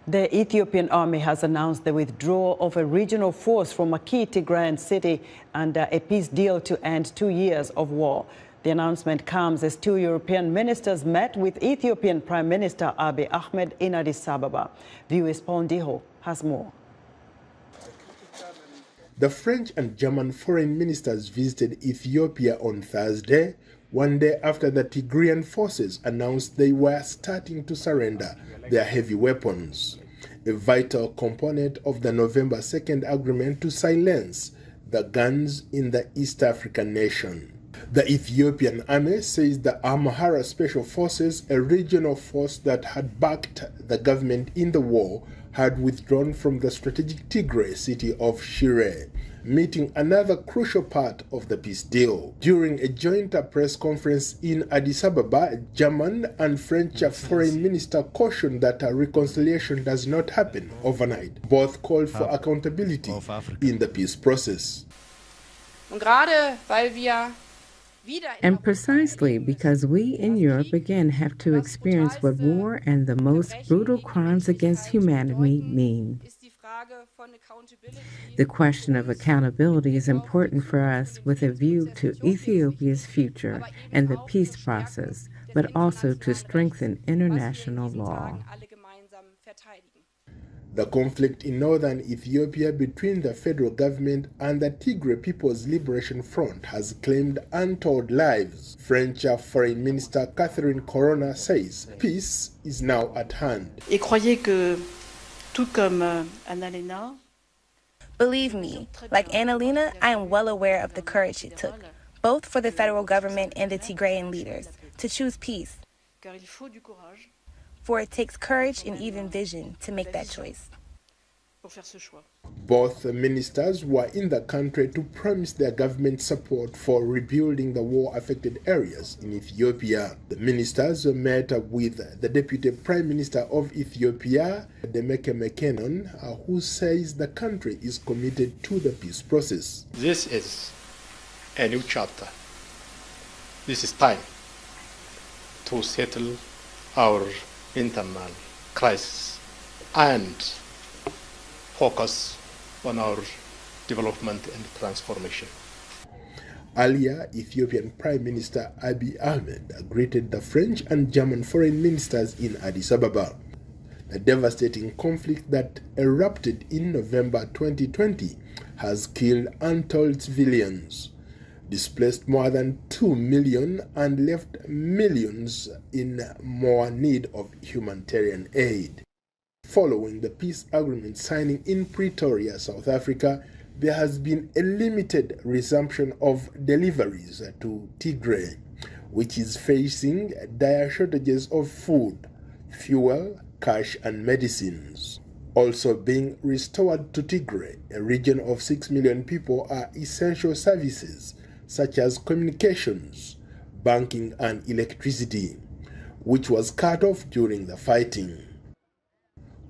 The Ethiopian army has announced the withdrawal of a regional force from a key Tigrayan city under a peace deal to end 2 years of war. The announcement comes as 2 European ministers met with Ethiopian Prime Minister Abiy Ahmed in Addis Ababa. Viewers Paul Ndiho has more. The French and German foreign ministers visited Ethiopia on Thursday, one day after the Tigrayan forces announced they were starting to surrender their heavy weapons, a vital component of the November 2nd agreement to silence the guns in the East African nation. The Ethiopian army says the Amhara Special Forces, a regional force that had backed the government in the war, had withdrawn from the strategic Tigray city of Shire, meeting another crucial part of the peace deal. During a joint press conference in Addis Ababa, German and French foreign minister cautioned that a reconciliation does not happen overnight. Both called for accountability in the peace process. And precisely because we in Europe again have to experience what war and the most brutal crimes against humanity mean. The question of accountability is important for us with a view to Ethiopia's future and the peace process, but also to strengthen international law. The conflict in northern Ethiopia between the federal government and the Tigray People's Liberation Front has claimed untold lives. French Foreign Minister Catherine Corona says peace is now at hand. Believe me, like Annalena, I am well aware of the courage it took, both for the federal government and the Tigrayan leaders, to choose peace. For it takes courage and even vision to make that choice. Both ministers were in the country to promise their government support for rebuilding the war-affected areas in Ethiopia. The ministers met with the Deputy Prime Minister of Ethiopia, Demeke Mekonnen, who says the country is committed to the peace process. This is a new chapter. This is time to settle our internal crisis and focus on our development and transformation. Earlier, Ethiopian Prime Minister Abiy Ahmed greeted the French and German foreign ministers in Addis Ababa. The devastating conflict that erupted in November 2020 has killed untold civilians, displaced more than 2 million, and left millions in more need of humanitarian aid. Following the peace agreement signing in Pretoria, South Africa, there has been a limited resumption of deliveries to Tigray, which is facing dire shortages of food, fuel, cash, and medicines. Also being restored to Tigray, a region of 6 million people, are essential services such as communications, banking, and electricity, which was cut off during the fighting.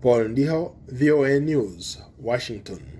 Paul Ndiho, VOA News, Washington.